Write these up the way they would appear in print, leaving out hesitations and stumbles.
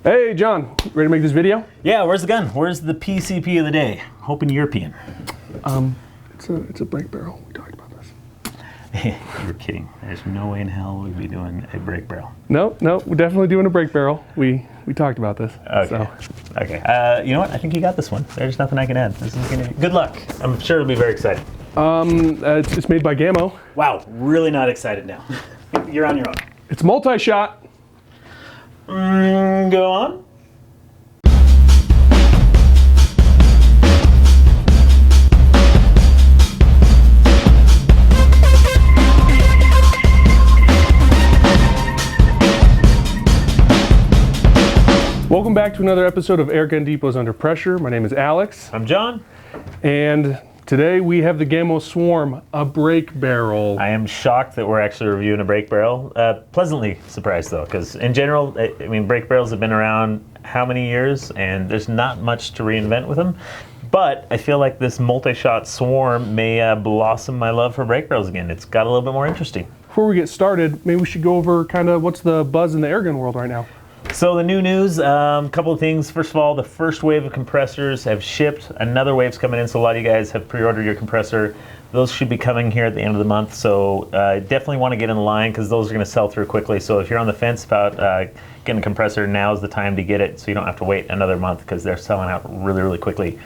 Hey, John, ready to make this video? Yeah, where's the gun? Where's the PCP of the day? Hoping European. It's a brake barrel. We talked about this. You were kidding. There's no way in hell we'd be doing a brake barrel. No, we're definitely doing a brake barrel. We talked about this. Okay. So. Okay. You know what? I think you got this one. There's nothing I can add. This is gonna. Good luck. I'm sure it'll be very exciting. It's made by Gamo. Wow. Really not excited now. You're on your own. It's multi-shot. Go on. Welcome back to another episode of Air Gun Depots Under Pressure. My name is Alex. I'm John. And today we have the Gamo Swarm, a brake barrel. I am shocked that we're actually reviewing a brake barrel. Pleasantly surprised though, because in general, I mean, brake barrels have been around how many years, and there's not much to reinvent with them. But I feel like this multi-shot Swarm may blossom my love for brake barrels again. It's got a little bit more interesting. Before we get started, maybe we should go over kind of what's the buzz in the airgun world right now. So the new news, a couple of things. First of all, the first wave of compressors have shipped. Another wave's coming in, so a lot of you guys have pre-ordered your compressor. Those should be coming here at the end of the month, so definitely want to get in line because those are going to sell through quickly. So if you're on the fence about getting a compressor, now's the time to get it so you don't have to wait another month because they're selling out really, really quickly.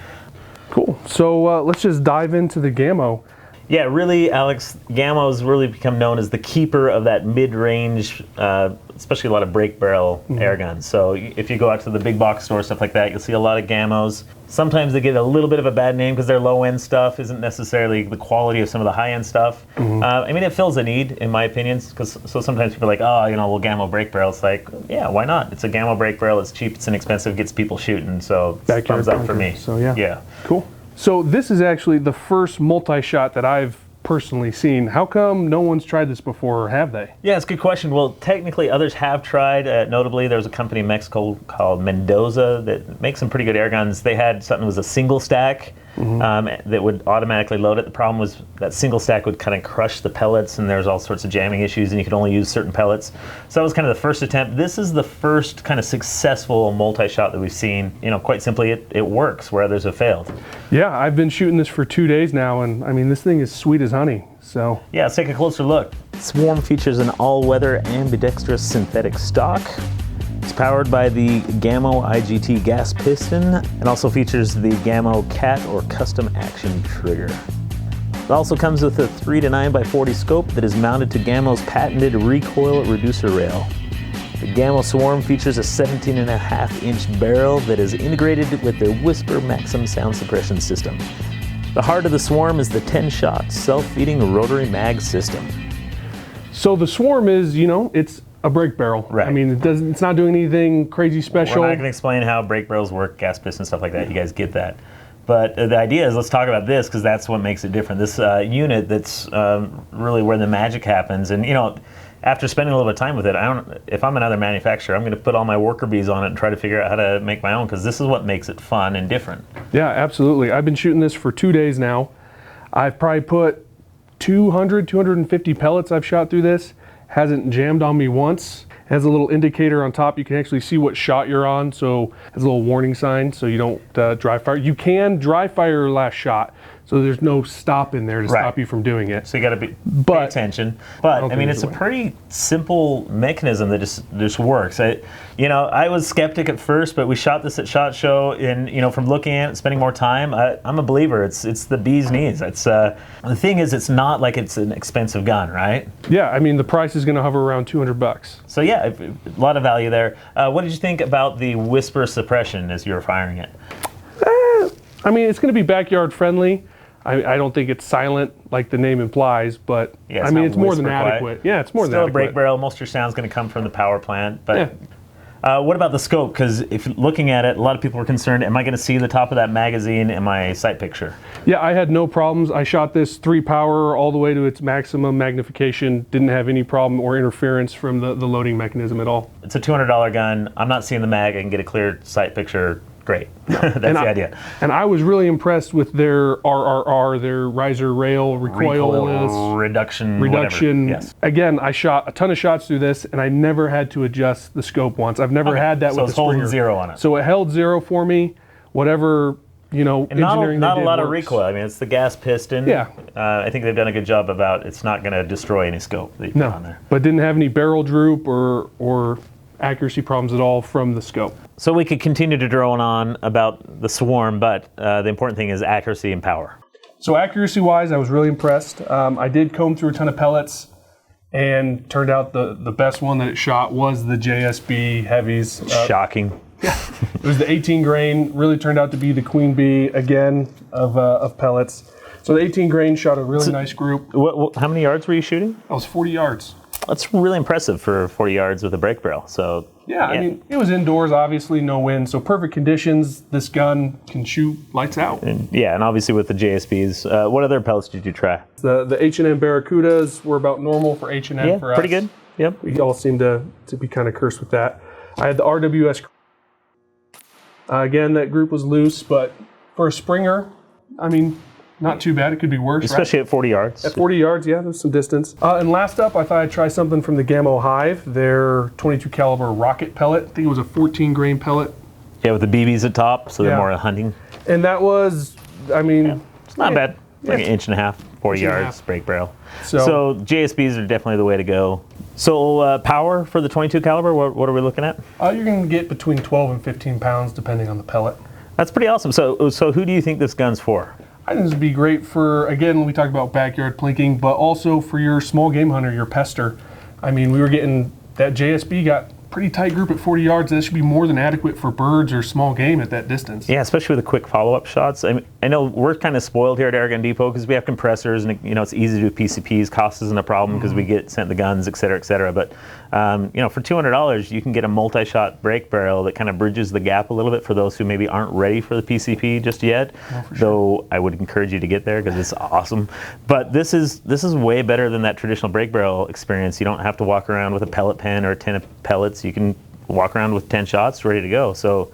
Cool. So let's just dive into the Gamo. Yeah, really, Alex, Gamo's really become known as the keeper of that mid-range, especially a lot of brake barrel air guns. So if you go out to the big box store, stuff like that, you'll see a lot of Gamos. Sometimes they get a little bit of a bad name because their low-end stuff isn't necessarily the quality of some of the high-end stuff. I mean, it fills a need, in my opinion, because so sometimes people are like, oh, you know, well, Gamo brake barrel. It's like, yeah, why not? It's a Gamo brake barrel. It's cheap. It's inexpensive. Gets people shooting. So thumbs up for me. So yeah. Yeah. Cool. So this is actually the first multi-shot that I've personally seen. How come no one's tried this before, or have they? Yeah, it's a good question. Well, technically others have tried. Notably, there's a company in Mexico called Mendoza that makes some pretty good air guns. They had something that was a single stack that would automatically load it. The problem was that single stack would kind of crush the pellets, and there's all sorts of jamming issues, and you could only use certain pellets. So that was kind of the first attempt. This is the first kind of successful multi-shot that we've seen. You know, quite simply, it works where others have failed. Yeah, I've been shooting this for 2 days now, and I mean, this thing is sweet as honey. So yeah, let's take a closer look. Swarm features an all-weather ambidextrous synthetic stock. It's powered by the Gamo IGT gas piston and also features the Gamo CAT or custom action trigger. It also comes with a 3 to 9x40 scope that is mounted to Gamo's patented recoil reducer rail. The Gamo Swarm features a 17.5-inch barrel that is integrated with their Whisper Maxim sound suppression system. The heart of the Swarm is the 10-shot self-feeding rotary mag system. So the Swarm is, you know, it's a brake barrel. Right. I mean, it's not doing anything crazy special. We're not going to explain how brake barrels work, gas piston, stuff like that. You guys get that. But the idea is, let's talk about this because that's what makes it different. This unit that's really where the magic happens. And, you know, after spending a little bit of time with it, if I'm another manufacturer, I'm going to put all my worker bees on it and try to figure out how to make my own because this is what makes it fun and different. Yeah, absolutely. I've been shooting this for 2 days now. I've probably put 250 pellets I've shot through this. Hasn't jammed on me once. It has a little indicator on top. You can actually see what shot you're on, so it has a little warning sign so you don't dry fire. You can dry fire your last shot, so there's no stop in there to stop you from doing it. So you got to pay attention. But I mean, it's a pretty simple mechanism that just works. You know, I was skeptic at first, but we shot this at SHOT Show, and you know, from looking at it, spending more time, I'm a believer. It's the bee's knees. It's the thing is, it's not like it's an expensive gun, right? Yeah, I mean, the price is going to hover around $200. So yeah, a lot of value there. What did you think about the whisper suppression as you were firing it? I mean, it's going to be backyard friendly. I don't think it's silent like the name implies, but yeah, I mean, it's more than adequate. Yeah, it's more than adequate. Still a brake barrel. Most of your sound's going to come from the power plant. But what about the scope? Because if looking at it, a lot of people were concerned, am I going to see the top of that magazine in my sight picture? Yeah, I had no problems. I shot this 3 power all the way to its maximum magnification. Didn't have any problem or interference from the loading mechanism at all. It's a $200 gun. I'm not seeing the mag. I can get a clear sight picture great. That's the idea. And I was really impressed with their RRR, their riser rail recoilless reduction. Yes. Again, I shot a ton of shots through this, and I never had to adjust the scope once. I've never had that with the Springer. So it's holding 0 on it. So it held 0 for me. Whatever, you know, and engineering not a lot of works. recoil. I mean, it's the gas piston. Yeah. I think they've done a good job about it's not going to destroy any scope that you put on there. But didn't have any barrel droop or accuracy problems at all from the scope. So we could continue to drone on about the Swarm, but the important thing is accuracy and power. So accuracy-wise, I was really impressed. I did comb through a ton of pellets, and turned out the best one that it shot was the JSB heavies. Shocking. It was the 18 grain. Really turned out to be the queen bee again of pellets. So the 18 grain shot a really nice group. How many yards were you shooting? That was 40 yards. That's really impressive for 40 yards with a brake barrel. So yeah, I mean, it was indoors, obviously, no wind, so perfect conditions. This gun can shoot lights out. And obviously with the JSBs. What other pellets did you try? The H&N Baracudas were about normal for H&N for us. Pretty good. Yep. We all seem to be kind of cursed with that. I had the RWS. Again, that group was loose, but for a Springer, I mean, not too bad. It could be worse, especially at 40 yards. At 40 yards, yeah, there's some distance. And last up, I thought I'd try something from the Gamo Hive, their 22 caliber rocket pellet. I think it was a 14 grain pellet. Yeah, with the BBs at top, so they're more hunting. And that was, I mean, it's not bad. It's like an inch and a half, 40 yards, brake barrel. So JSBs are definitely the way to go. So power for the 22 caliber, what are we looking at? You're going to get between 12 and 15 pounds, depending on the pellet. That's pretty awesome. So who do you think this gun's for? I think this would be great for, again, we talked about backyard plinking, but also for your small game hunter, your pester. I mean, we were getting, that JSB got pretty tight group at 40 yards. That should be more than adequate for birds or small game at that distance. Yeah, especially with the quick follow-up shots. I know we're kind of spoiled here at Airgun Depot because we have compressors and it's easy to do PCPs. Cost isn't a problem because we get sent the guns, et cetera, et cetera. But for $200, you can get a multi-shot brake barrel that kind of bridges the gap a little bit for those who maybe aren't ready for the PCP just yet. Though I would encourage you to get there because it's awesome. But this is way better than that traditional brake barrel experience. You don't have to walk around with a pellet pen or a tin of pellets. You can walk around with 10 shots ready to go. So,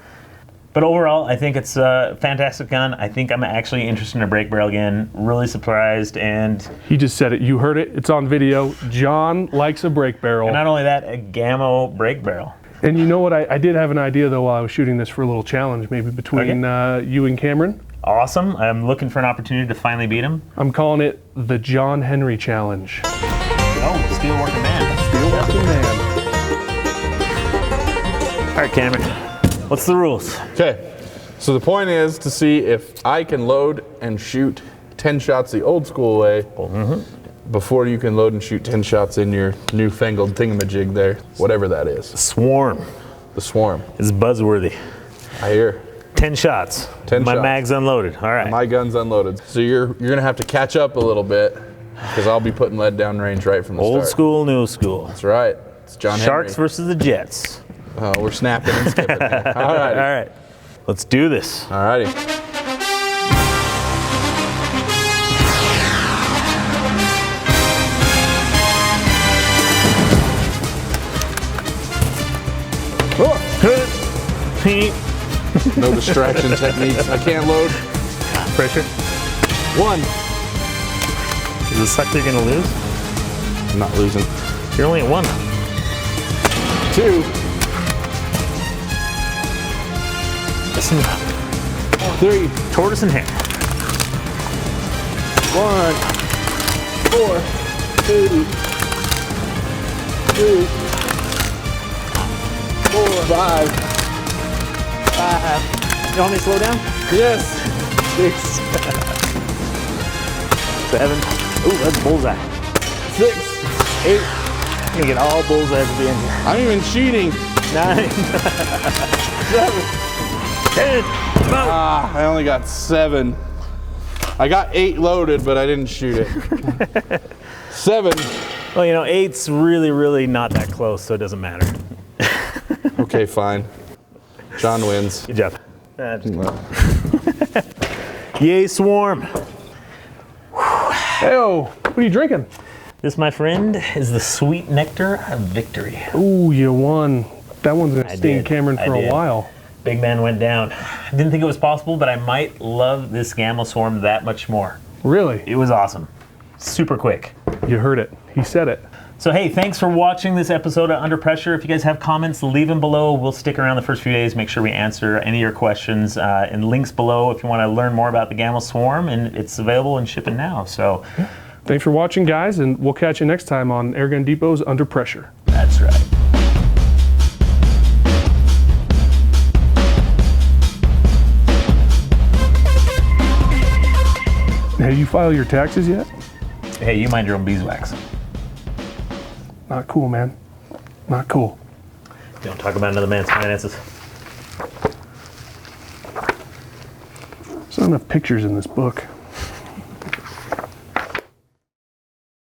but overall, I think it's a fantastic gun. I think I'm actually interested in a brake barrel again. Really surprised. And he just said it. You heard it. It's on video. John likes a brake barrel. And not only that, a Gamo brake barrel. And you know what? I did have an idea, though, while I was shooting this for a little challenge, maybe between you and Cameron. Awesome. I'm looking for an opportunity to finally beat him. I'm calling it the John Henry Challenge. Oh, Steelworking Man. Steelworking Man. All right, Cameron, what's the rules? Okay, so the point is to see if I can load and shoot 10 shots the old school way before you can load and shoot 10 shots in your newfangled thingamajig there, whatever that is. Swarm. The Swarm. It's buzzworthy. I hear. 10 shots. 10 My shots. mag's unloaded. All right. My gun's unloaded. So you're gonna have to catch up a little bit because I'll be putting lead down range right from the start. Old school, new school. That's right. It's John Sharks Henry. versus the Jets. We're snapping and skipping here. All right. All right. Let's do this. All righty. No distraction techniques. I can't load. Pressure. 1. Is this sucker gonna lose? I'm not losing. You're only at 1. 2. Listen up. 3. Tortoise and hare. 1. 4. 2. 3. 4. 5. You want me to slow down? Yes. 6. 7. Ooh, that's bullseye. 6. 8. I'm gonna get all bullseyes at the end here. I'm even cheating. 9. 7. 10. I only got 7. I got 8 loaded, but I didn't shoot it. 7. Well, 8's really, really not that close, so it doesn't matter. Okay, fine. John wins. Good job. Yay, Swarm. Hey-oh, what are you drinking? This, my friend, is the sweet nectar of victory. Ooh, you won. That one's going to sting did. Cameron for I a did. while. Big man went down. I didn't think it was possible, but I might love this Gamo Swarm that much more. Really? It was awesome. Super quick. You heard it. He said it. So hey, thanks for watching this episode of Under Pressure. If you guys have comments, leave them below. We'll stick around the first few days, make sure we answer any of your questions. And links below if you want to learn more about the Gamo Swarm, and it's available and shipping now. So thanks for watching, guys, and we'll catch you next time on Airgun Depot's Under Pressure. that's right. Have you filed your taxes yet? Hey, you mind your own beeswax. Not cool, man. Not cool. Don't talk about another man's finances. There's not enough pictures in this book.